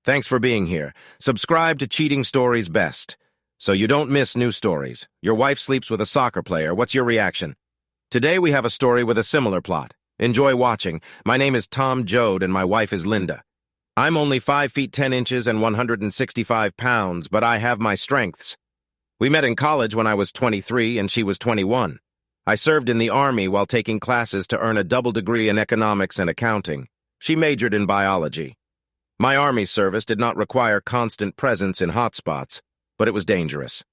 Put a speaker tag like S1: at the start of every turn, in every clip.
S1: Thanks for being here. Subscribe to Cheating Stories Best, so you don't miss new stories. Your wife sleeps with a soccer player. What's your reaction? Today we have a story with a similar plot. Enjoy watching. My name is Tom Joad and my wife is Linda. I'm only 5 feet 10 inches and 165 pounds, but I have my strengths. We met in college when I was 23 and she was 21. I served in the Army while taking classes to earn a double degree in economics and accounting. She majored in biology. My Army service did not require constant presence in hotspots, but it was dangerous.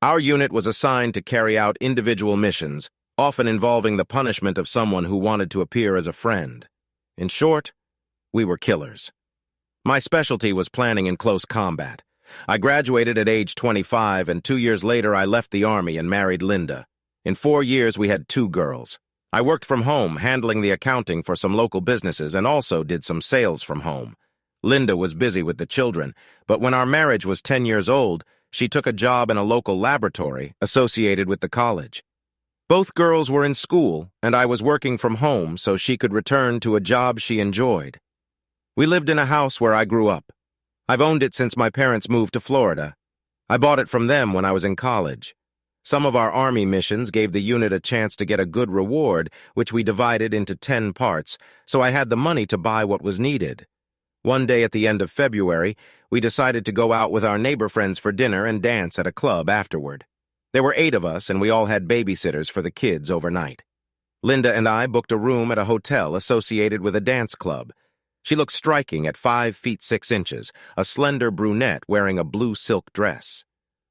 S1: Our unit was assigned to carry out individual missions, often involving the punishment of someone who wanted to appear as a friend. In short, we were killers. My specialty was planning in close combat. I graduated at age 25, and 2 years later I left the Army and married Linda. In 4 years we had 2 girls. I worked from home, handling the accounting for some local businesses, and also did some sales from home. Linda was busy with the children, but when our marriage was 10 years old, she took a job in a local laboratory associated with the college. Both girls were in school, and I was working from home so she could return to a job she enjoyed. We lived in a house where I grew up. I've owned it since my parents moved to Florida. I bought it from them when I was in college. Some of our Army missions gave the unit a chance to get a good reward, which we divided into 10 parts, so I had the money to buy what was needed. One day at the end of February, we decided to go out with our neighbor friends for dinner and dance at a club afterward. There were 8 of us, and we all had babysitters for the kids overnight. Linda and I booked a room at a hotel associated with a dance club. She looked striking at 5 feet 6 inches, a slender brunette wearing a blue silk dress.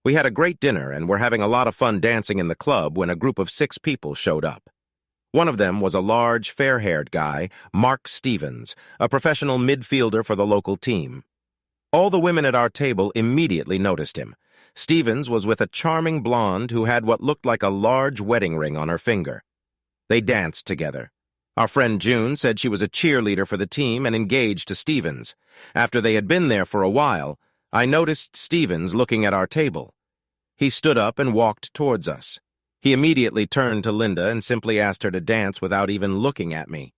S1: We had a great dinner and were having a lot of fun dancing in the club when a group of 6 people showed up. One of them was a large, fair-haired guy, Mark Stevens, a professional midfielder for the local team. All the women at our table immediately noticed him. Stevens was with a charming blonde who had what looked like a large wedding ring on her finger. They danced together. Our friend June said she was a cheerleader for the team and engaged to Stevens. After they had been there for a while, I noticed Stevens looking at our table. He stood up and walked towards us. He immediately turned to Linda and simply asked her to dance without even looking at me.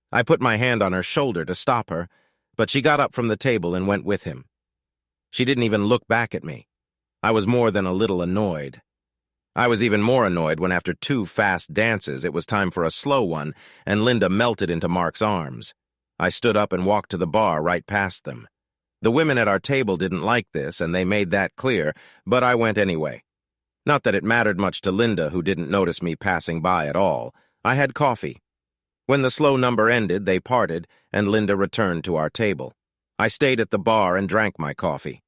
S1: I put my hand on her shoulder to stop her, but she got up from the table and went with him. She didn't even look back at me. I was more than a little annoyed. I was even more annoyed when after 2 fast dances it was time for a slow one, and Linda melted into Mark's arms. I stood up and walked to the bar right past them. The women at our table didn't like this, and they made that clear, but I went anyway. Not that it mattered much to Linda, who didn't notice me passing by at all. I had coffee. When the slow number ended, they parted, and Linda returned to our table. I stayed at the bar and drank my coffee.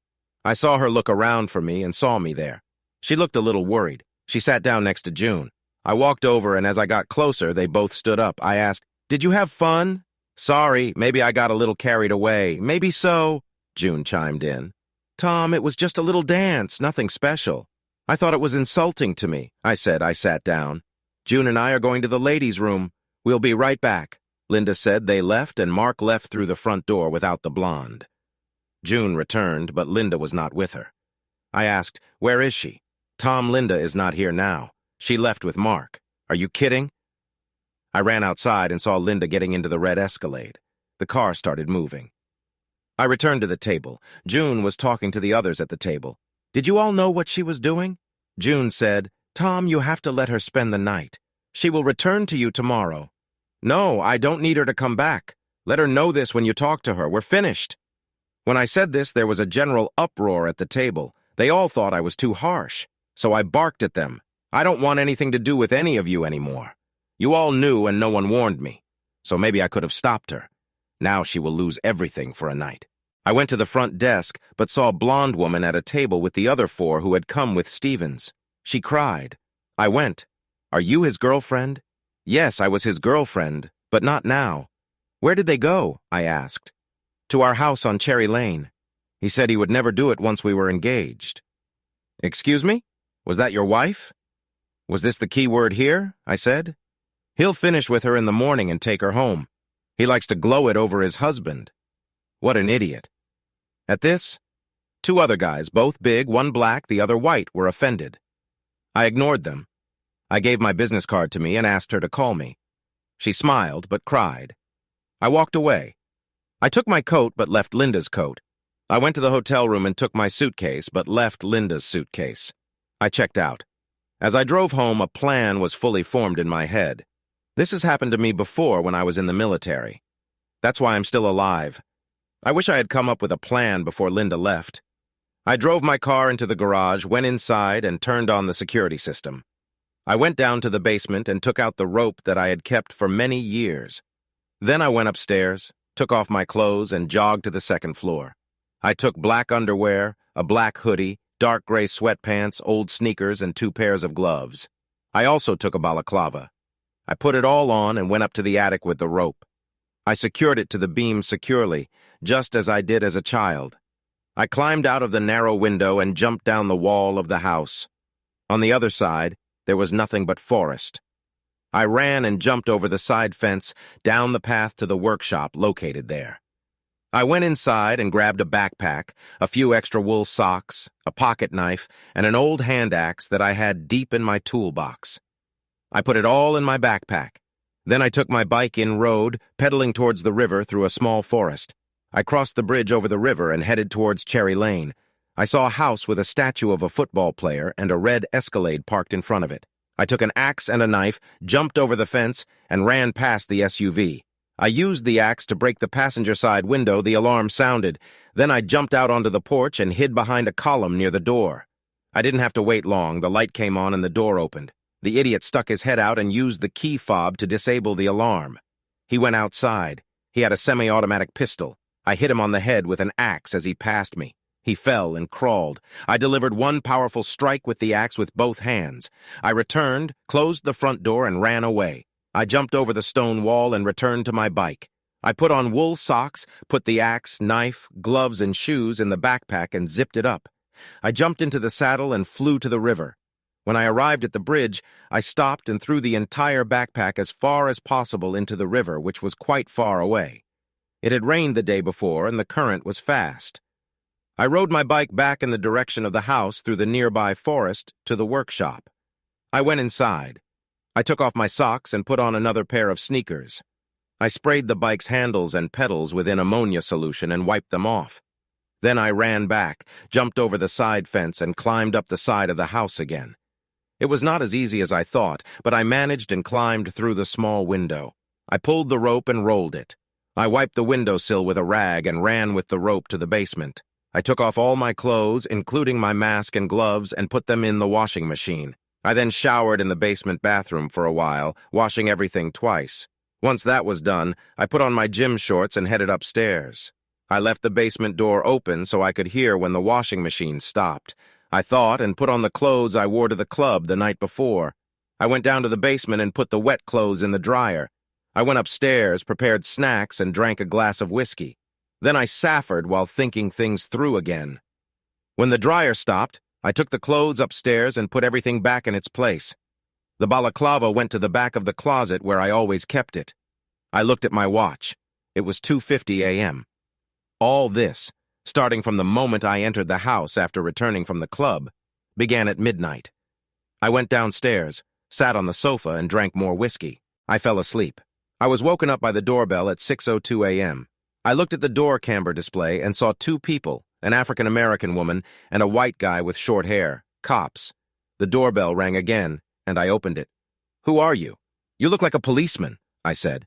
S1: I saw her look around for me and saw me there. She looked a little worried. She sat down next to June. I walked over, and as I got closer, they both stood up. I asked, "Did you have fun?" "Sorry, maybe I got a little carried away." "Maybe so," June chimed in. "Tom, it was just a little dance, nothing special." "I thought it was insulting to me," I said. I sat down. "June and I are going to the ladies' room. We'll be right back." Linda said they left, and Mark left through the front door without the blonde. June returned, but Linda was not with her. I asked, "Where is she?" "Tom, Linda is not here now. She left with Mark." "Are you kidding?" I ran outside and saw Linda getting into the red Escalade. The car started moving. I returned to the table. June was talking to the others at the table. "Did you all know what she was doing?" June said, "Tom, you have to let her spend the night. She will return to you tomorrow." "No, I don't need her to come back. Let her know this when you talk to her. We're finished." When I said this, there was a general uproar at the table. They all thought I was too harsh. So I barked at them. "I don't want anything to do with any of you anymore. You all knew and no one warned me. So maybe I could have stopped her. Now she will lose everything for a night." I went to the front desk, but saw a blonde woman at a table with the other 4 who had come with Stevens. She cried. I went. "Are you his girlfriend?" "Yes, I was his girlfriend, but not now." "Where did they go?" I asked. "To our house on Cherry Lane. He said he would never do it once we were engaged." "Excuse me? Was that your wife?" "Was this the key word here?" I said. "He'll finish with her in the morning and take her home. He likes to glow it over his husband." What an idiot. At this, 2 other guys, both big, one black, the other white, were offended. I ignored them. I gave my business card to me and asked her to call me. She smiled, but cried. I walked away. I took my coat but left Linda's coat. I went to the hotel room and took my suitcase, but left Linda's suitcase. I checked out. As I drove home, a plan was fully formed in my head. This has happened to me before when I was in the military. That's why I'm still alive. I wish I had come up with a plan before Linda left. I drove my car into the garage, went inside, and turned on the security system. I went down to the basement and took out the rope that I had kept for many years. Then I went upstairs, took off my clothes, and jogged to the second floor. I took black underwear, a black hoodie, dark gray sweatpants, old sneakers, and 2 pairs of gloves. I also took a balaclava. I put it all on and went up to the attic with the rope. I secured it to the beam securely, just as I did as a child. I climbed out of the narrow window and jumped down the wall of the house. On the other side, there was nothing but forest. I ran and jumped over the side fence, down the path to the workshop located there. I went inside and grabbed a backpack, a few extra wool socks, a pocket knife, and an old hand axe that I had deep in my toolbox. I put it all in my backpack. Then I took my bike in road, pedaling towards the river through a small forest. I crossed the bridge over the river and headed towards Cherry Lane. I saw a house with a statue of a football player and a red Escalade parked in front of it. I took an axe and a knife, jumped over the fence, and ran past the SUV. I used the axe to break the passenger side window. The alarm sounded. Then I jumped out onto the porch and hid behind a column near the door. I didn't have to wait long. The light came on and the door opened. The idiot stuck his head out and used the key fob to disable the alarm. He went outside. He had a semi-automatic pistol. I hit him on the head with an axe as he passed me. He fell and crawled. I delivered one powerful strike with the axe with both hands. I returned, closed the front door, and ran away. I jumped over the stone wall and returned to my bike. I put on wool socks, put the axe, knife, gloves, and shoes in the backpack and zipped it up. I jumped into the saddle and flew to the river. When I arrived at the bridge, I stopped and threw the entire backpack as far as possible into the river, which was quite far away. It had rained the day before, and the current was fast. I rode my bike back in the direction of the house through the nearby forest to the workshop. I went inside. I took off my socks and put on another pair of sneakers. I sprayed the bike's handles and pedals with an ammonia solution and wiped them off. Then I ran back, jumped over the side fence, and climbed up the side of the house again. It was not as easy as I thought, but I managed and climbed through the small window. I pulled the rope and rolled it. I wiped the windowsill with a rag and ran with the rope to the basement. I took off all my clothes, including my mask and gloves, and put them in the washing machine. I then showered in the basement bathroom for a while, washing everything twice. Once that was done, I put on my gym shorts and headed upstairs. I left the basement door open so I could hear when the washing machine stopped. I thought and put on the clothes I wore to the club the night before. I went down to the basement and put the wet clothes in the dryer. I went upstairs, prepared snacks, and drank a glass of whiskey. Then I saffered while thinking things through again. When the dryer stopped, I took the clothes upstairs and put everything back in its place. The balaclava went to the back of the closet where I always kept it. I looked at my watch. It was 2:50 a.m. All this, starting from the moment I entered the house after returning from the club, began at midnight. I went downstairs, sat on the sofa, and drank more whiskey. I fell asleep. I was woken up by the doorbell at 6:02 a.m. I looked at the door camber display and saw 2 people, an African-American woman and a white guy with short hair, cops. The doorbell rang again, and I opened it. "Who are you?" "You look like a policeman," I said.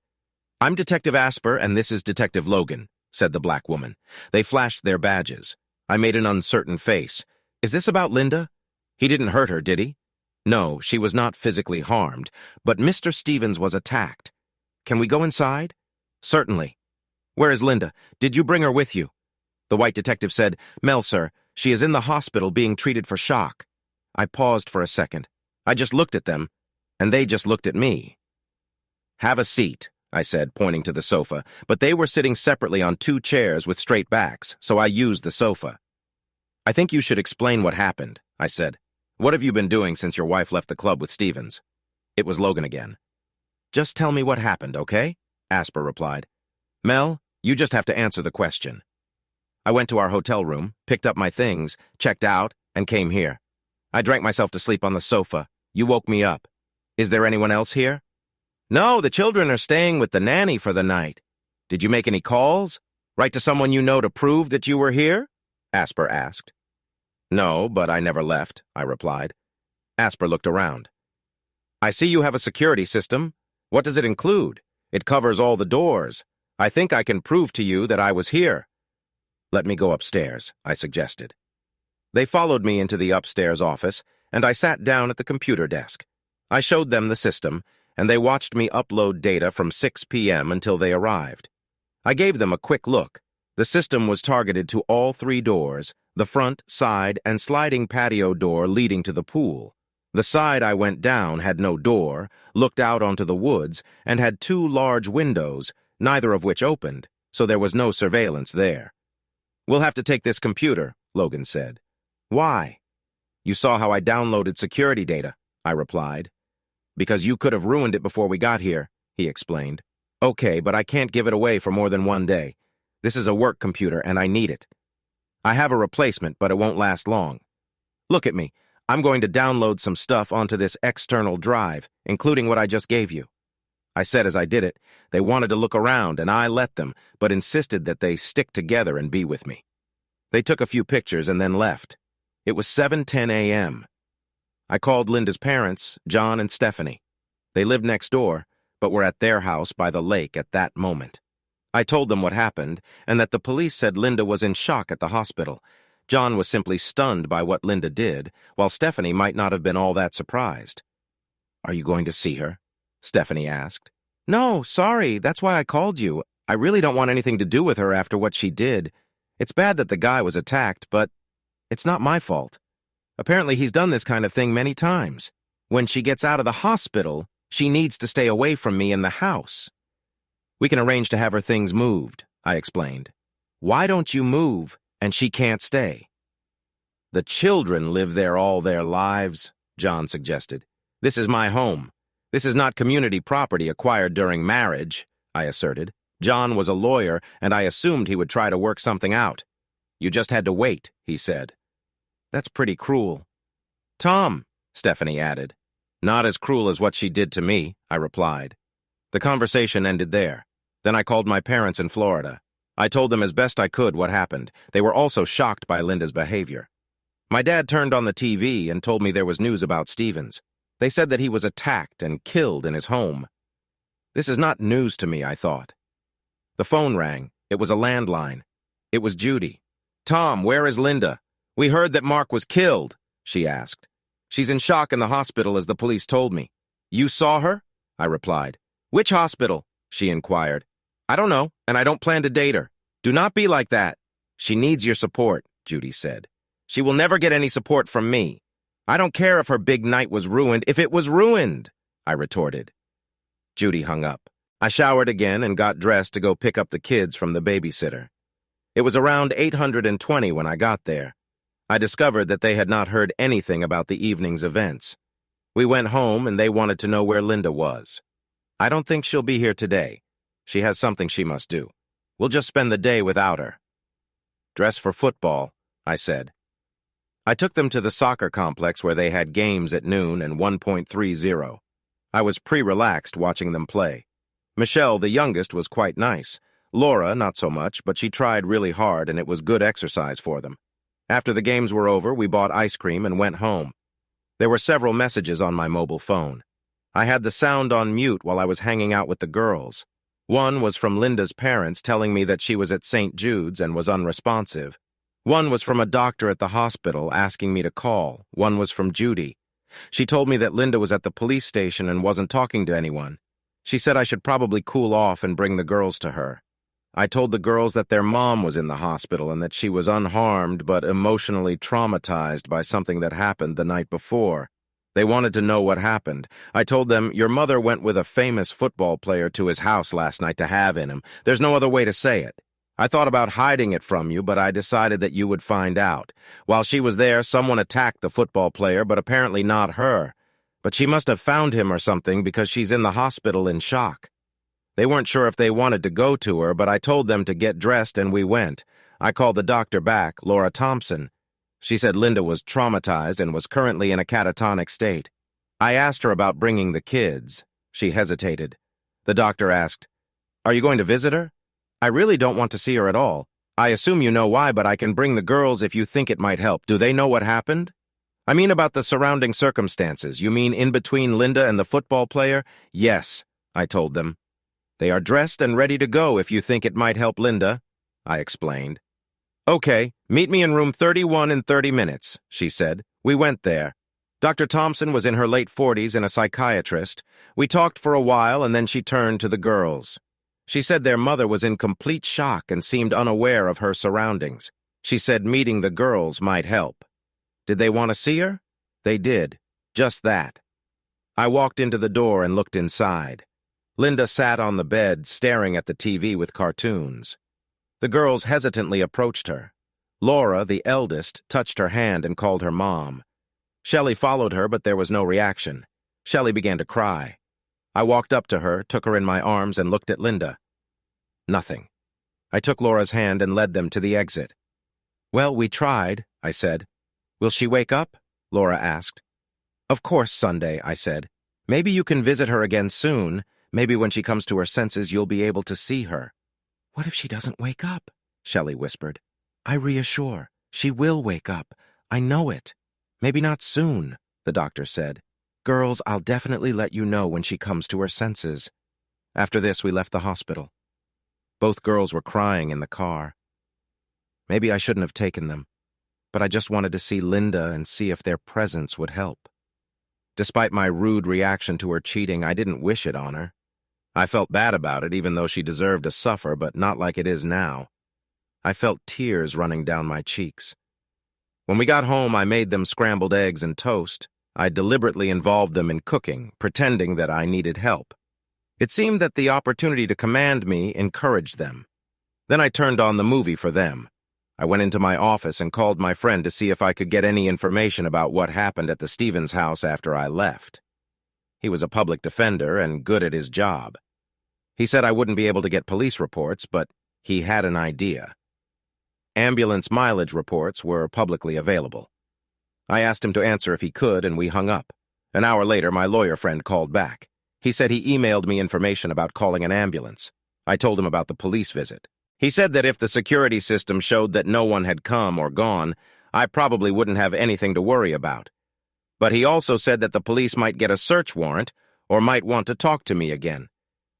S1: "I'm Detective Asper, and this is Detective Logan," said the black woman. They flashed their badges. I made an uncertain face. "Is this about Linda? He didn't hurt her, did he?" "No, she was not physically harmed, but Mr. Stevens was attacked. Can we go inside?" "Certainly." "Where is Linda? Did you bring her with you?" The white detective said, "Mel, sir, she is in the hospital being treated for shock." I paused for a second. I just looked at them, and they just looked at me. "Have a seat," I said, pointing to the sofa, but they were sitting separately on 2 chairs with straight backs, so I used the sofa. "I think you should explain what happened," I said. "What have you been doing since your wife left the club with Stevens?" It was Logan again. "Just tell me what happened, okay?" Asper replied. "Mel, you just have to answer the question." I went to our hotel room, picked up my things, checked out, and came here. I drank myself to sleep on the sofa. You woke me up. "Is there anyone else here?" "No, the children are staying with the nanny for the night." "Did you make any calls? Write to someone you know to prove that you were here?" Asper asked. No, but I never left, I replied. Asper looked around. I see you have a security system. What does it include? It covers all the doors. I think I can prove to you that I was here. Let me go upstairs, I suggested. They followed me into the upstairs office, and I sat down at the computer desk. I showed them the system, and they watched me upload data from 6 p.m. until they arrived. I gave them a quick look. The system was targeted to all 3 doors, the front, side, and sliding patio door leading to the pool. The side I went down had no door, looked out onto the woods, and had 2 large windows, neither of which opened, so there was no surveillance there. We'll have to take this computer, Logan said. Why? You saw how I downloaded security data, I replied. Because you could have ruined it before we got here, he explained. Okay, but I can't give it away for more than 1 day. This is a work computer, and I need it. I have a replacement, but it won't last long. Look at me. I'm going to download some stuff onto this external drive, including what I just gave you. I said as I did it, they wanted to look around, and I let them, but insisted that they stick together and be with me. They took a few pictures and then left. It was 7:10 a.m. I called Linda's parents, John and Stephanie. They lived next door, but were at their house by the lake at that moment. I told them what happened, and that the police said Linda was in shock at the hospital. John was simply stunned by what Linda did, while Stephanie might not have been all that surprised. Are you going to see her? Stephanie asked. No, sorry, that's why I called you. I really don't want anything to do with her after what she did. It's bad that the guy was attacked, but it's not my fault. Apparently he's done this kind of thing many times. When she gets out of the hospital, she needs to stay away from me in the house. We can arrange to have her things moved, I explained. Why don't you move, and she can't stay? The children live there all their lives, John suggested. This is my home. This is not community property acquired during marriage, I asserted. John was a lawyer, and I assumed he would try to work something out. You just had to wait, he said. That's pretty cruel. Tom, Stephanie added. Not as cruel as what she did to me, I replied. The conversation ended there. Then I called my parents in Florida. I told them as best I could what happened. They were also shocked by Linda's behavior. My dad turned on the TV and told me there was news about Stevens. They said that he was attacked and killed in his home. This is not news to me, I thought. The phone rang. It was a landline. It was Judy. Tom, where is Linda? We heard that Mark was killed, she asked. She's in shock in the hospital, as the police told me. You saw her? I replied. Which hospital? She inquired. I don't know, and I don't plan to date her. Do not be like that. She needs your support, Judy said. She will never get any support from me. I don't care if her big night was ruined, if it was ruined, I retorted. Judy hung up. I showered again and got dressed to go pick up the kids from the babysitter. It was around 8:20 when I got there. I discovered that they had not heard anything about the evening's events. We went home and they wanted to know where Linda was. I don't think she'll be here today. She has something she must do. We'll just spend the day without her. Dress for football, I said. I took them to the soccer complex where they had games at noon and 1.30. I was pre-relaxed watching them play. Michelle, the youngest, was quite nice. Laura, not so much, but she tried really hard and it was good exercise for them. After the games were over, we bought ice cream and went home. There were several messages on my mobile phone. I had the sound on mute while I was hanging out with the girls. One was from Linda's parents telling me that she was at St. Jude's and was unresponsive. One was from a doctor at the hospital asking me to call. One was from Judy. She told me that Linda was at the police station and wasn't talking to anyone. She said I should probably cool off and bring the girls to her. I told the girls that their mom was in the hospital and that she was unharmed but emotionally traumatized by something that happened the night before. They wanted to know what happened. I told them, your mother went with a famous football player to his house last night to have in him. There's no other way to say it. I thought about hiding it from you, but I decided that you would find out. While she was there, someone attacked the football player, but apparently not her. But she must have found him or something because she's in the hospital in shock. They weren't sure if they wanted to go to her, but I told them to get dressed and we went. I called the doctor back, Laura Thompson. She said Linda was traumatized and was currently in a catatonic state. I asked her about bringing the kids. She hesitated. The doctor asked, Are you going to visit her? I really don't want to see her at all. I assume you know why, but I can bring the girls if you think it might help. Do they know what happened? I mean about the surrounding circumstances. You mean in between Linda and the football player? Yes, I told them. They are dressed and ready to go if you think it might help Linda, I explained. Okay, meet me in room 31 in 30 minutes, she said. We went there. Dr. Thompson was in her late 40s and a psychiatrist. We talked for a while and then she turned to the girls. She said their mother was in complete shock and seemed unaware of her surroundings. She said meeting the girls might help. Did they want to see her? They did. Just that. I walked into the door and looked inside. Linda sat on the bed, staring at the TV with cartoons. The girls hesitantly approached her. Laura, the eldest, touched her hand and called her mom. Shelley followed her, but there was no reaction. Shelley began to cry. I walked up to her, took her in my arms, and looked at Linda. Nothing. I took Laura's hand and led them to the exit. Well, we tried, I said. Will she wake up? Laura asked. Of course, Sunday, I said. Maybe you can visit her again soon. Maybe when she comes to her senses, you'll be able to see her. What if she doesn't wake up? Shelley whispered. I reassure. She will wake up. I know it. Maybe not soon, the doctor said. Girls, I'll definitely let you know when she comes to her senses. After this, we left the hospital. Both girls were crying in the car. Maybe I shouldn't have taken them, but I just wanted to see Linda and see if their presence would help. Despite my rude reaction to her cheating, I didn't wish it on her. I felt bad about it, even though she deserved to suffer, but not like it is now. I felt tears running down my cheeks. When we got home, I made them scrambled eggs and toast. I deliberately involved them in cooking, pretending that I needed help. It seemed that the opportunity to command me encouraged them. Then I turned on the movie for them. I went into my office and called my friend to see if I could get any information about what happened at the Stevens house after I left. He was a public defender and good at his job. He said I wouldn't be able to get police reports, but he had an idea. Ambulance mileage reports were publicly available. I asked him to answer if he could, and we hung up. An hour later, my lawyer friend called back. He said he emailed me information about calling an ambulance. I told him about the police visit. He said that if the security system showed that no one had come or gone, I probably wouldn't have anything to worry about. But he also said that the police might get a search warrant or might want to talk to me again.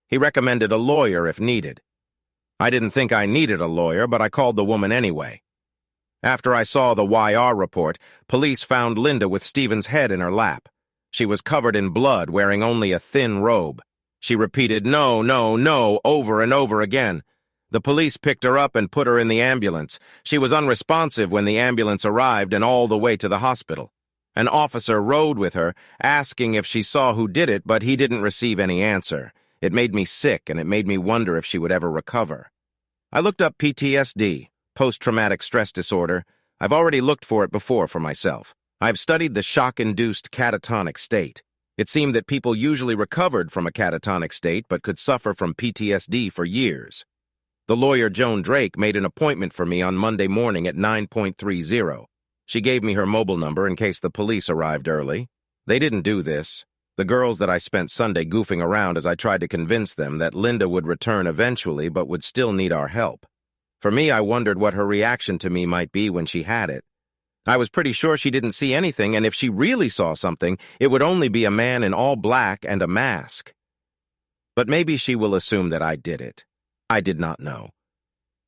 S1: He recommended a lawyer if needed. I didn't think I needed a lawyer, but I called the woman anyway. After I saw the YR report, police found Linda with Stephen's head in her lap. She was covered in blood, wearing only a thin robe. She repeated, "No, no, no," over and over again. The police picked her up and put her in the ambulance. She was unresponsive when the ambulance arrived and all the way to the hospital. An officer rode with her, asking if she saw who did it, but he didn't receive any answer. It made me sick, and it made me wonder if she would ever recover. I looked up PTSD, post-traumatic stress disorder. I've already looked for it before for myself. I've studied the shock-induced catatonic state. It seemed that people usually recovered from a catatonic state but could suffer from PTSD for years. The lawyer Joan Drake made an appointment for me on Monday morning at 9:30. She gave me her mobile number in case the police arrived early. They didn't do this. The girls that I spent Sunday goofing around as I tried to convince them that Linda would return eventually but would still need our help. For me, I wondered what her reaction to me might be when she had it. I was pretty sure she didn't see anything, and if she really saw something, it would only be a man in all black and a mask. But maybe she will assume that I did it. I did not know.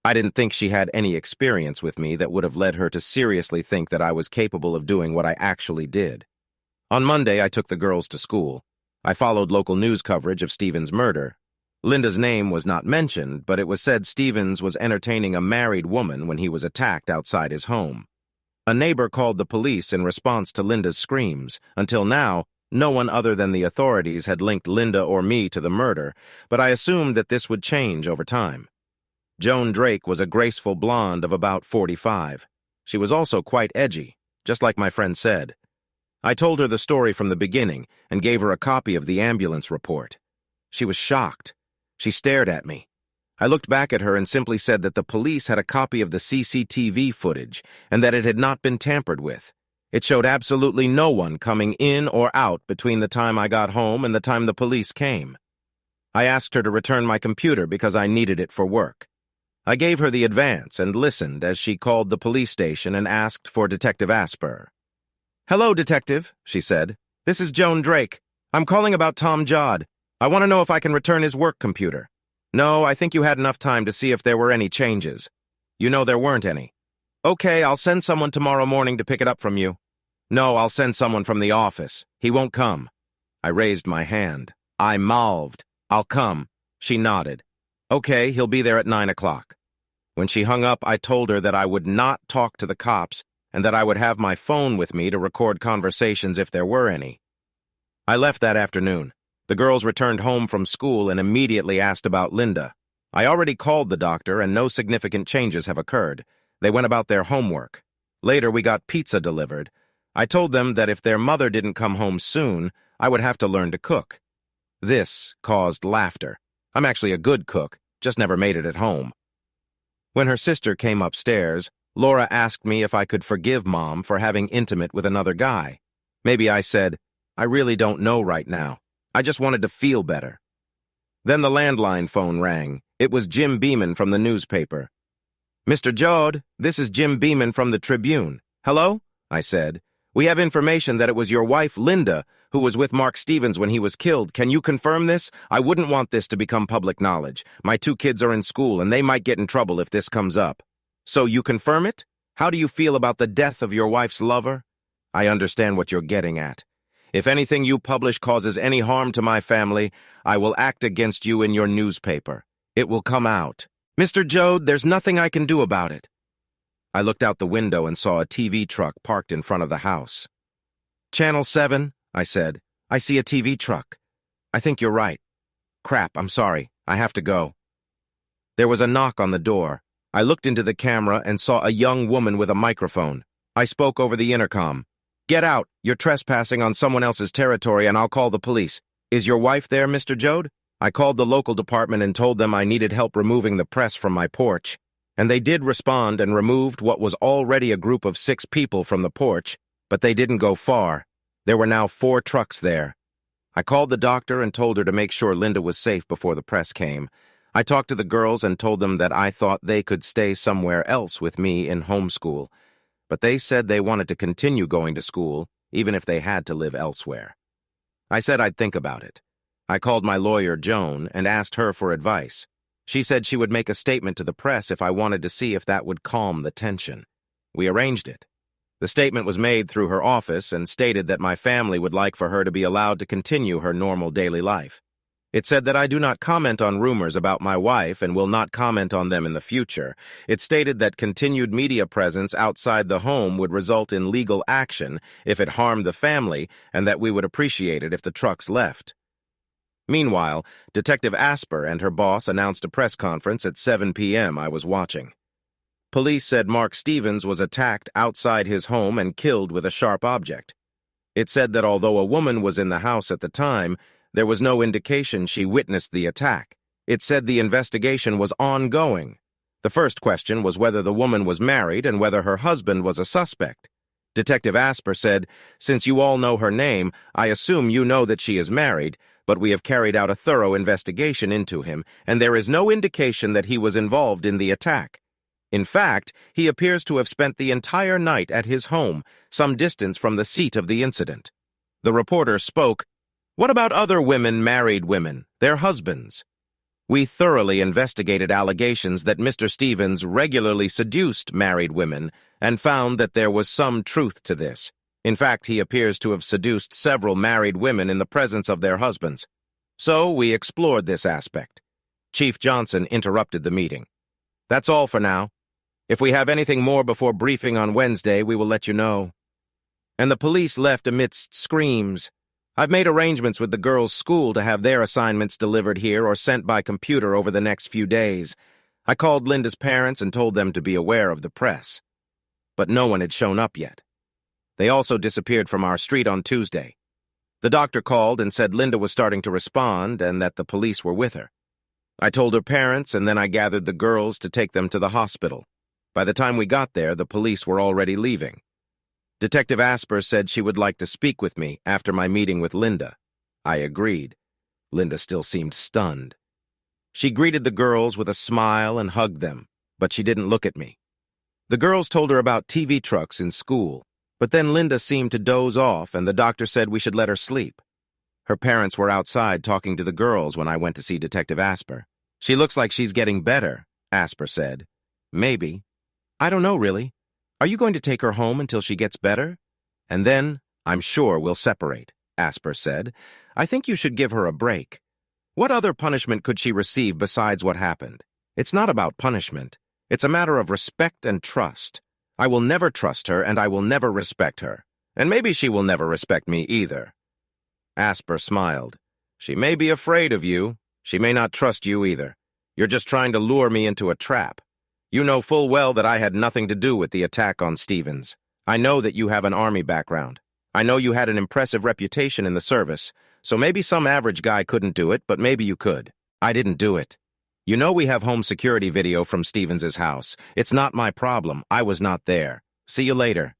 S1: I didn't think she had any experience with me that would have led her to seriously think that I was capable of doing what I actually did. On Monday, I took the girls to school. I followed local news coverage of Stephen's murder. Linda's name was not mentioned, but it was said Stevens was entertaining a married woman when he was attacked outside his home. A neighbor called the police in response to Linda's screams. Until now, no one other than the authorities had linked Linda or me to the murder, but I assumed that this would change over time. Joan Drake was a graceful blonde of about 45. She was also quite edgy, just like my friend said. I told her the story from the beginning and gave her a copy of the ambulance report. She was shocked. She stared at me. I looked back at her and simply said that the police had a copy of the CCTV footage and that it had not been tampered with. It showed absolutely no one coming in or out between the time I got home and the time the police came. I asked her to return my computer because I needed it for work. I gave her the advance and listened as she called the police station and asked for Detective Asper. "Hello, Detective," she said. "This is Joan Drake. I'm calling about Tom Jodd. I want to know if I can return his work computer." "No, I think you had enough time to see if there were any changes." "You know there weren't any." "Okay, I'll send someone tomorrow morning to pick it up from you." "No, I'll send someone from the office. He won't come." I raised my hand. I mouthed, "I'll come." She nodded. "Okay, he'll be there at 9 o'clock. When she hung up, I told her that I would not talk to the cops and that I would have my phone with me to record conversations if there were any. I left that afternoon. The girls returned home from school and immediately asked about Linda. I already called the doctor and no significant changes have occurred. They went about their homework. Later, we got pizza delivered. I told them that if their mother didn't come home soon, I would have to learn to cook. This caused laughter. I'm actually a good cook, just never made it at home. When her sister came upstairs, Laura asked me if I could forgive Mom for having intimate with another guy. Maybe I said, "I really don't know right now. I just wanted to feel better." Then the landline phone rang. It was Jim Beeman from the newspaper. "Mr. Jodd, this is Jim Beeman from the Tribune." "Hello?" I said. "We have information that it was your wife, Linda, who was with Mark Stevens when he was killed. Can you confirm this? I wouldn't want this to become public knowledge. My 2 kids are in school, and they might get in trouble if this comes up." "So you confirm it? How do you feel about the death of your wife's lover?" "I understand what you're getting at. If anything you publish causes any harm to my family, I will act against you in your newspaper. It will come out." "Mr. Jodd, there's nothing I can do about it." I looked out the window and saw a TV truck parked in front of the house. "Channel 7, I said. "I see a TV truck. I think you're right. Crap, I'm sorry. I have to go." There was a knock on the door. I looked into the camera and saw a young woman with a microphone. I spoke over the intercom. "Get out. You're trespassing on someone else's territory and I'll call the police. Is your wife there, Mr. Jodd?" I called the local department and told them I needed help removing the press from my porch. And they did respond and removed what was already a group of 6 people from the porch, but they didn't go far. There were now 4 trucks there. I called the doctor and told her to make sure Linda was safe before the press came. I talked to the girls and told them that I thought they could stay somewhere else with me in homeschool, but they said they wanted to continue going to school, even if they had to live elsewhere. I said I'd think about it. I called my lawyer, Joan, and asked her for advice. She said she would make a statement to the press if I wanted to see if that would calm the tension. We arranged it. The statement was made through her office and stated that my family would like for her to be allowed to continue her normal daily life. It said that I do not comment on rumors about my wife and will not comment on them in the future. It stated that continued media presence outside the home would result in legal action if it harmed the family and that we would appreciate it if the trucks left. Meanwhile, Detective Asper and her boss announced a press conference at 7 p.m. I was watching. Police said Mark Stevens was attacked outside his home and killed with a sharp object. It said that although a woman was in the house at the time, there was no indication she witnessed the attack. It said the investigation was ongoing. The first question was whether the woman was married and whether her husband was a suspect. Detective Asper said, "Since you all know her name, I assume you know that she is married, but we have carried out a thorough investigation into him, and there is no indication that he was involved in the attack. In fact, he appears to have spent the entire night at his home, some distance from the seat of the incident." The reporter spoke, "What about other women, married women, their husbands?" We thoroughly investigated allegations that Mr. Stevens regularly seduced married women and found that there was some truth to this. In fact, he appears to have seduced several married women in the presence of their husbands. So we explored this aspect. Chief Johnson interrupted the meeting. "That's all for now. If we have anything more before briefing on Wednesday, we will let you know." And the police left amidst screams. I've made arrangements with the girls' school to have their assignments delivered here or sent by computer over the next few days. I called Linda's parents and told them to be aware of the press. But no one had shown up yet. They also disappeared from our street on Tuesday. The doctor called and said Linda was starting to respond and that the police were with her. I told her parents and then I gathered the girls to take them to the hospital. By the time we got there, the police were already leaving. Detective Asper said she would like to speak with me after my meeting with Linda. I agreed. Linda still seemed stunned. She greeted the girls with a smile and hugged them. but she didn't look at me. The girls told her about TV trucks in school, but then Linda seemed to doze off and the doctor said we should let her sleep. Her parents were outside talking to the girls when I went to see Detective Asper. She looks like she's getting better, Asper said. Maybe. I don't know, really. Are you going to take her home until she gets better? And then, I'm sure we'll separate, Asper said. I think you should give her a break. What other punishment could she receive besides what happened? It's not about punishment. It's a matter of respect and trust. I will never trust her and I will never respect her. And maybe she will never respect me either. Asper smiled. She may be afraid of you. She may not trust you either. You're just trying to lure me into a trap. You know full well that I had nothing to do with the attack on Stevens. I know that you have an Army background. I know you had an impressive reputation in the service, so maybe some average guy couldn't do it, but maybe you could. I didn't do it. You know we have home security video from Stevens's house. It's not my problem. I was not there. See you later.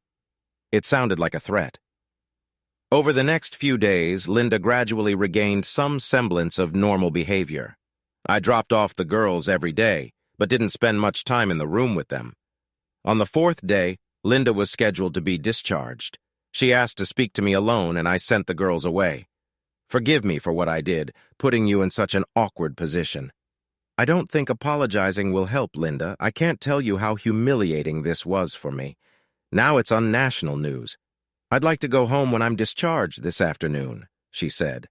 S1: It sounded like a threat. Over the next few days, Linda gradually regained some semblance of normal behavior. I dropped off the girls every day, but didn't spend much time in the room with them. On the fourth day, Linda was scheduled to be discharged. She asked to speak to me alone, and I sent the girls away. Forgive me for what I did, putting you in such an awkward position. I don't think apologizing will help, Linda. I can't tell you how humiliating this was for me. Now it's on national news. I'd like to go home when I'm discharged this afternoon, she said.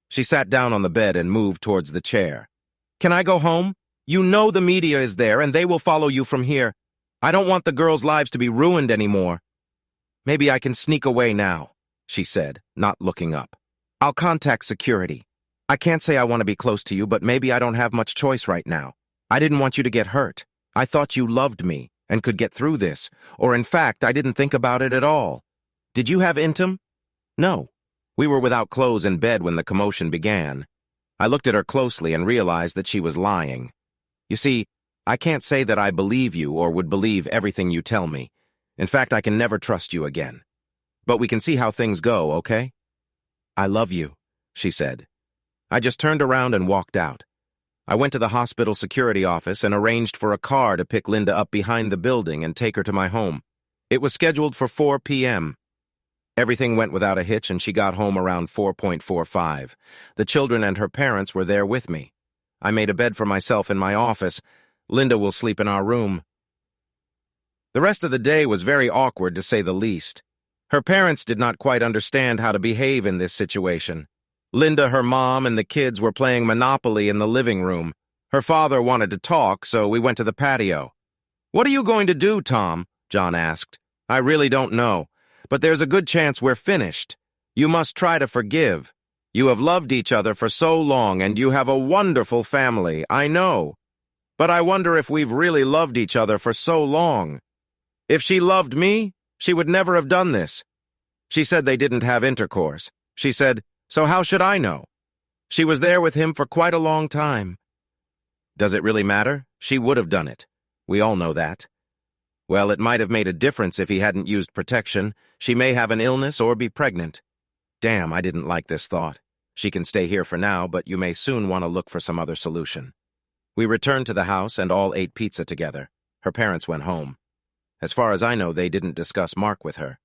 S1: She sat down on the bed and moved towards the chair. Can I go home? You know the media is there, and they will follow you from here. I don't want the girls' lives to be ruined anymore. Maybe I can sneak away now, she said, not looking up. I'll contact security. I can't say I want to be close to you, but maybe I don't have much choice right now. I didn't want you to get hurt. I thought you loved me and could get through this, or in fact, I didn't think about it at all. Did you have intim? No. We were without clothes in bed when the commotion began. I looked at her closely and realized that she was lying. You see, I can't say that I believe you or would believe everything you tell me. In fact, I can never trust you again. But we can see how things go, okay? I love you, she said. I just turned around and walked out. I went to the hospital security office and arranged for a car to pick Linda up behind the building and take her to my home. It was scheduled for 4 p.m. Everything went without a hitch and she got home around 4:45. The children and her parents were there with me. I made a bed for myself in my office. Linda will sleep in our room. The rest of the day was very awkward, to say the least. Her parents did not quite understand how to behave in this situation. Linda, her mom, and the kids were playing Monopoly in the living room. Her father wanted to talk, so we went to the patio. What are you going to do, Tom? John asked. I really don't know, but there's a good chance we're finished. You must try to forgive. You have loved each other for so long, and you have a wonderful family, I know. But I wonder if we've really loved each other for so long. If she loved me, she would never have done this. She said they didn't have intercourse. She said, so how should I know? She was there with him for quite a long time. Does it really matter? She would have done it. We all know that. Well, it might have made a difference if he hadn't used protection. She may have an illness or be pregnant. Damn, I didn't like this thought. She can stay here for now, but you may soon want to look for some other solution. We returned to the house and all ate pizza together. Her parents went home. As far as I know, they didn't discuss Mark with her.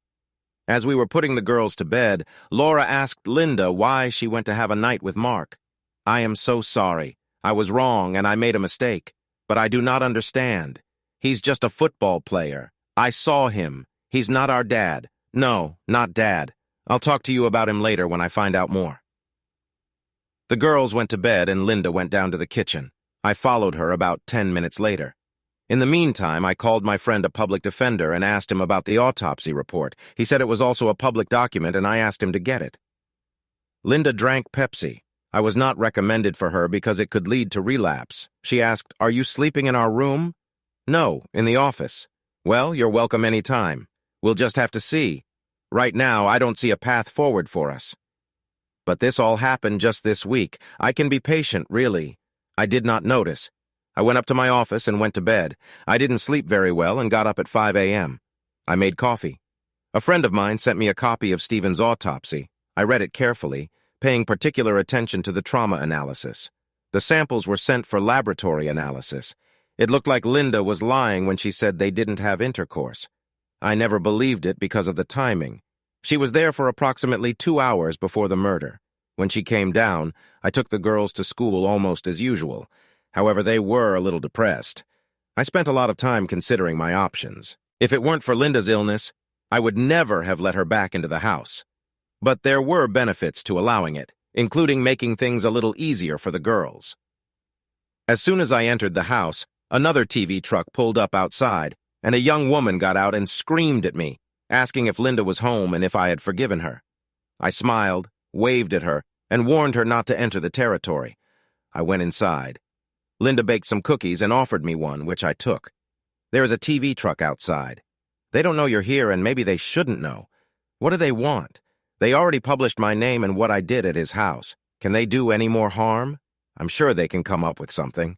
S1: As we were putting the girls to bed, Laura asked Linda why she went to have a night with Mark. I am so sorry. I was wrong and I made a mistake. But I do not understand. He's just a football player. I saw him. He's not our dad. No, not Dad. I'll talk to you about him later when I find out more. The girls went to bed and Linda went down to the kitchen. I followed her about 10 minutes later. In the meantime, I called my friend a public defender and asked him about the autopsy report. He said it was also a public document and I asked him to get it. Linda drank Pepsi. I was not recommended for her because it could lead to relapse. She asked, "Are you sleeping in our room?" "No, in the office." "Well, you're welcome any time. We'll just have to see. Right now, I don't see a path forward for us." But this all happened just this week. I can be patient, really. I did not notice. I went up to my office and went to bed. I didn't sleep very well and got up at 5 a.m. I made coffee. A friend of mine sent me a copy of Stephen's autopsy. I read it carefully, paying particular attention to the trauma analysis. The samples were sent for laboratory analysis. It looked like Linda was lying when she said they didn't have intercourse. I never believed it because of the timing. She was there for approximately 2 hours before the murder. When she came down, I took the girls to school almost as usual. However, they were a little depressed. I spent a lot of time considering my options. If it weren't for Linda's illness, I would never have let her back into the house. But there were benefits to allowing it, including making things a little easier for the girls. As soon as I entered the house, another TV truck pulled up outside, and a young woman got out and screamed at me, asking if Linda was home and if I had forgiven her. I smiled, waved at her, and warned her not to enter the territory. I went inside. Linda baked some cookies and offered me one, which I took. There is a TV truck outside. They don't know you're here, and maybe they shouldn't know. What do they want? They already published my name and what I did at his house. Can they do any more harm? I'm sure they can come up with something.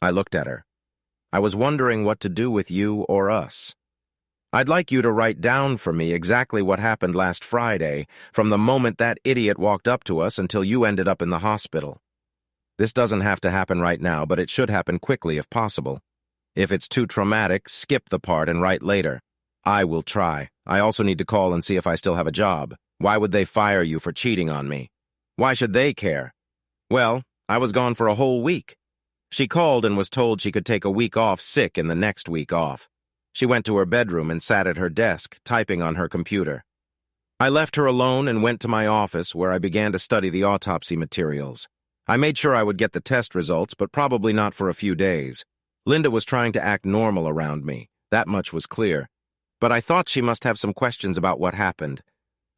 S1: I looked at her. I was wondering what to do with you or us. I'd like you to write down for me exactly what happened last Friday, from the moment that idiot walked up to us until you ended up in the hospital. This doesn't have to happen right now, but it should happen quickly if possible. If it's too traumatic, skip the part and write later. I will try. I also need to call and see if I still have a job. Why would they fire you for cheating on me? Why should they care? Well, I was gone for a whole week. She called and was told she could take a week off sick in the next week off. She went to her bedroom and sat at her desk, typing on her computer. I left her alone and went to my office, where I began to study the autopsy materials. I made sure I would get the test results, but probably not for a few days. Linda was trying to act normal around me. That much was clear. But I thought she must have some questions about what happened.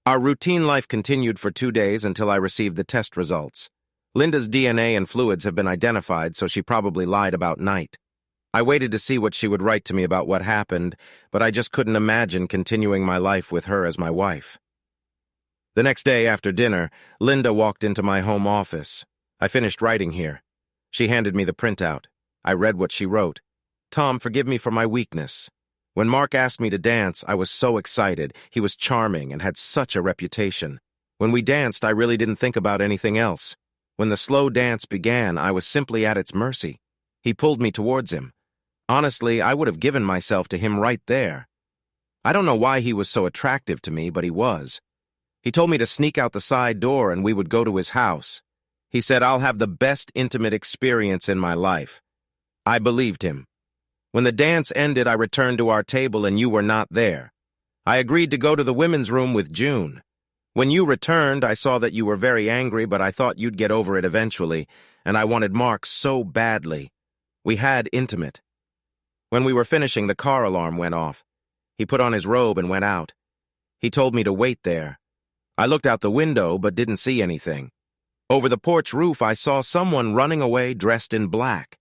S1: Our routine life continued for 2 days until I received the test results. Linda's DNA and fluids have been identified, so she probably lied about night. I waited to see what she would write to me about what happened, but I just couldn't imagine continuing my life with her as my wife. The next day after dinner, Linda walked into my home office. I finished writing here. She handed me the printout. I read what she wrote. Tom, forgive me for my weakness. When Mark asked me to dance, I was so excited. He was charming and had such a reputation. When we danced, I really didn't think about anything else. When the slow dance began, I was simply at its mercy. He pulled me towards him. Honestly, I would have given myself to him right there. I don't know why he was so attractive to me, but he was. He told me to sneak out the side door and we would go to his house. He said, I'll have the best intimate experience in my life. I believed him. When the dance ended, I returned to our table and you were not there. I agreed to go to the women's room with June. When you returned, I saw that you were very angry, but I thought you'd get over it eventually, and I wanted Mark so badly. We had intimate. When we were finishing, the car alarm went off. He put on his robe and went out. He told me to wait there. I looked out the window but didn't see anything. Over the porch roof, I saw someone running away dressed in black.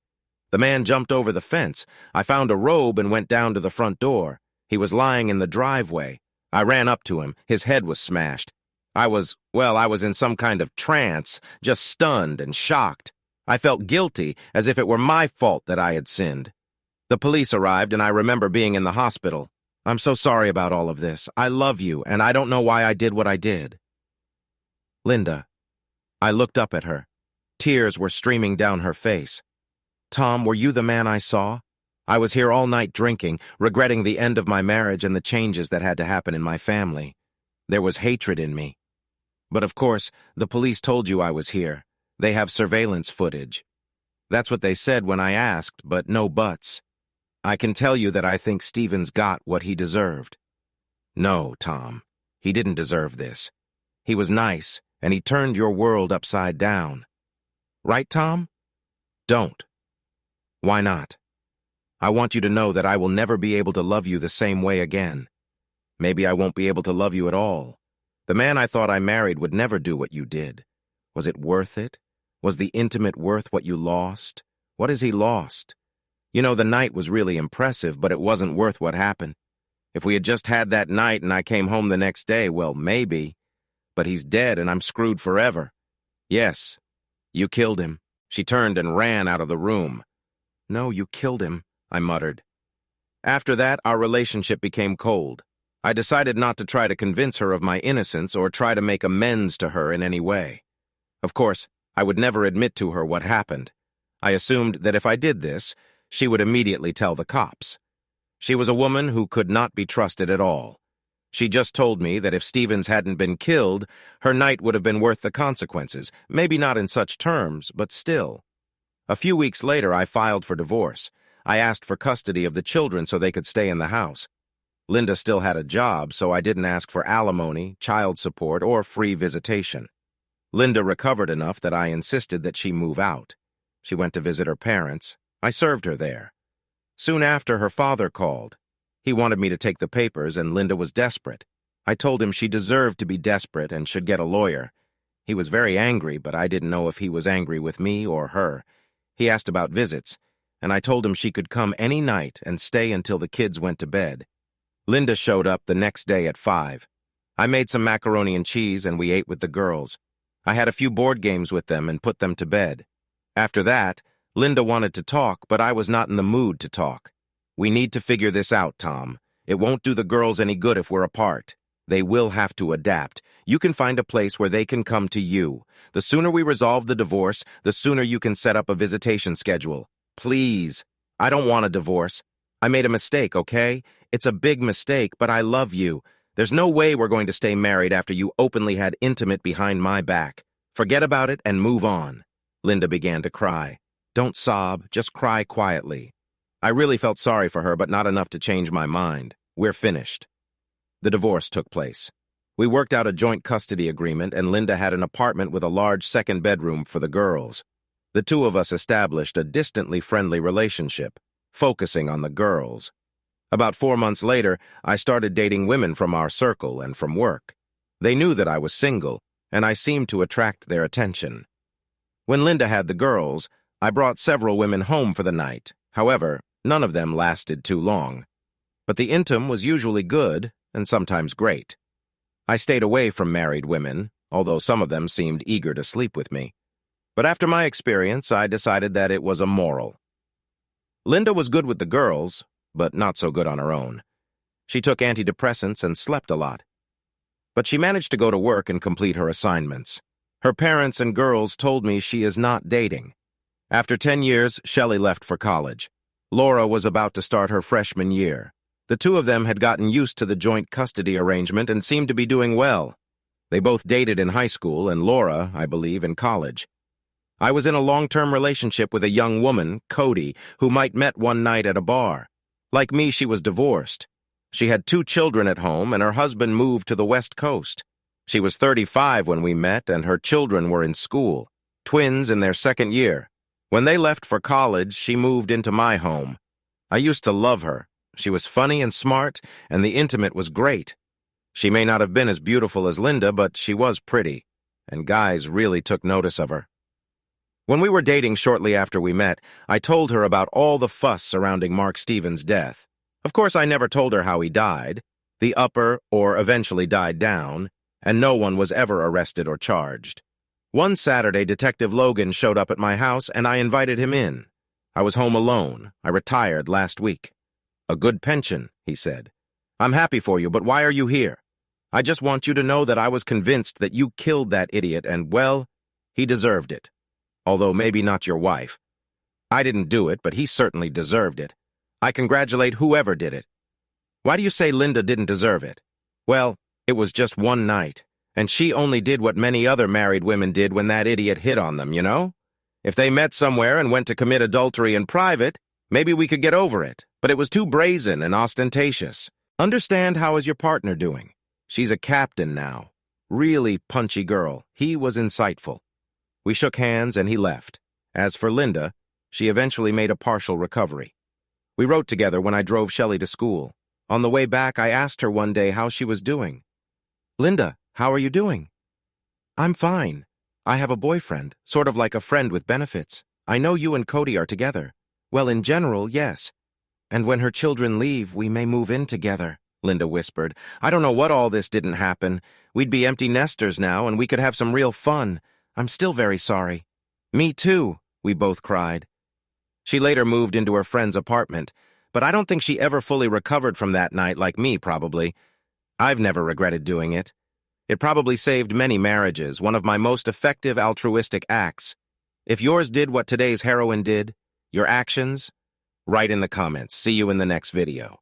S1: The man jumped over the fence. I found a robe and went down to the front door. He was lying in the driveway. I ran up to him. His head was smashed. I was in some kind of trance, just stunned and shocked. I felt guilty, as if it were my fault that I had sinned. The police arrived, and I remember being in the hospital. I'm so sorry about all of this. I love you, and I don't know why I did what I did. Linda. I looked up at her. Tears were streaming down her face. Tom, were you the man I saw? I was here all night drinking, regretting the end of my marriage and the changes that had to happen in my family. There was hatred in me. But of course, the police told you I was here. They have surveillance footage. That's what they said when I asked, but no buts. I can tell you that I think Stevens got what he deserved. No, Tom. He didn't deserve this. He was nice, and he turned your world upside down. Right, Tom? Don't. Why not? I want you to know that I will never be able to love you the same way again. Maybe I won't be able to love you at all. The man I thought I married would never do what you did. Was it worth it? Was the intimate worth what you lost? What has he lost? You know, the night was really impressive, but it wasn't worth what happened. If we had just had that night and I came home the next day, well, maybe. But he's dead and I'm screwed forever. Yes, you killed him. She turned and ran out of the room. No, you killed him, I muttered. After that, our relationship became cold. I decided not to try to convince her of my innocence or try to make amends to her in any way. Of course, I would never admit to her what happened. I assumed that if I did this, she would immediately tell the cops. She was a woman who could not be trusted at all. She just told me that if Stevens hadn't been killed, her night would have been worth the consequences, maybe not in such terms, but still. A few weeks later, I filed for divorce. I asked for custody of the children so they could stay in the house. Linda still had a job, so I didn't ask for alimony, child support, or free visitation. Linda recovered enough that I insisted that she move out. She went to visit her parents. I served her there. Soon after, her father called. He wanted me to take the papers, and Linda was desperate. I told him she deserved to be desperate and should get a lawyer. He was very angry, but I didn't know if he was angry with me or her. He asked about visits, and I told him she could come any night and stay until the kids went to bed. Linda showed up the next day at 5. I made some macaroni and cheese, and we ate with the girls. I had a few board games with them and put them to bed. After that, Linda wanted to talk, but I was not in the mood to talk. We need to figure this out, Tom. It won't do the girls any good if we're apart. They will have to adapt. You can find a place where they can come to you. The sooner we resolve the divorce, the sooner you can set up a visitation schedule. Please. I don't want a divorce. I made a mistake, okay? It's a big mistake, but I love you. There's no way we're going to stay married after you openly had intimate behind my back. Forget about it and move on. Linda began to cry. Don't sob, just cry quietly. I really felt sorry for her, but not enough to change my mind. We're finished. The divorce took place. We worked out a joint custody agreement, and Linda had an apartment with a large second bedroom for the girls. The two of us established a distantly friendly relationship, focusing on the girls. About 4 months later, I started dating women from our circle and from work. They knew that I was single, and I seemed to attract their attention. When Linda had the girls, I brought several women home for the night. However, none of them lasted too long. But the intim was usually good and sometimes great. I stayed away from married women, although some of them seemed eager to sleep with me. But after my experience, I decided that it was immoral. Linda was good with the girls, but not so good on her own. She took antidepressants and slept a lot. But she managed to go to work and complete her assignments. Her parents and girls told me she is not dating. After 10 years, Shelley left for college. Laura was about to start her freshman year. The two of them had gotten used to the joint custody arrangement and seemed to be doing well. They both dated in high school, and Laura, I believe, in college. I was in a long-term relationship with a young woman, Cody, whom I'd met one night at a bar. Like me, she was divorced. She had 2 children at home, and her husband moved to the West Coast. She was 35 when we met, and her children were in school, twins in their second year. When they left for college, she moved into my home. I used to love her. She was funny and smart, and the intimate was great. She may not have been as beautiful as Linda, but she was pretty, and guys really took notice of her. When we were dating shortly after we met, I told her about all the fuss surrounding Mark Stevens' death. Of course, I never told her how he died. The upper or eventually died down, and no one was ever arrested or charged. One Saturday, Detective Logan showed up at my house, and I invited him in. I was home alone. I retired last week. "A good pension," he said. "I'm happy for you, but why are you here? I just want you to know that I was convinced that you killed that idiot, and, well, he deserved it. Although maybe not your wife. I didn't do it, but he certainly deserved it. I congratulate whoever did it. Why do you say Linda didn't deserve it? Well, it was just one night, and she only did what many other married women did when that idiot hit on them, you know? If they met somewhere and went to commit adultery in private, maybe we could get over it, but it was too brazen and ostentatious. Understand, how is your partner doing? She's a captain now. Really punchy girl. He was insightful. We shook hands and he left. As for Linda, she eventually made a partial recovery. We wrote together when I drove Shelley to school. On the way back, I asked her one day how she was doing. "Linda, how are you doing?" "I'm fine. I have a boyfriend, sort of like a friend with benefits. I know you and Cody are together. Well, in general, yes. And when her children leave, we may move in together," Linda whispered. "I don't know what all this didn't happen. We'd be empty nesters now, and we could have some real fun. I'm still very sorry." "Me too," we both cried. She later moved into her friend's apartment, but I don't think she ever fully recovered from that night, like me, probably. I've never regretted doing it. It probably saved many marriages, one of my most effective altruistic acts. If yours did what today's heroine did, your actions, Write in the comments. See you in the next video.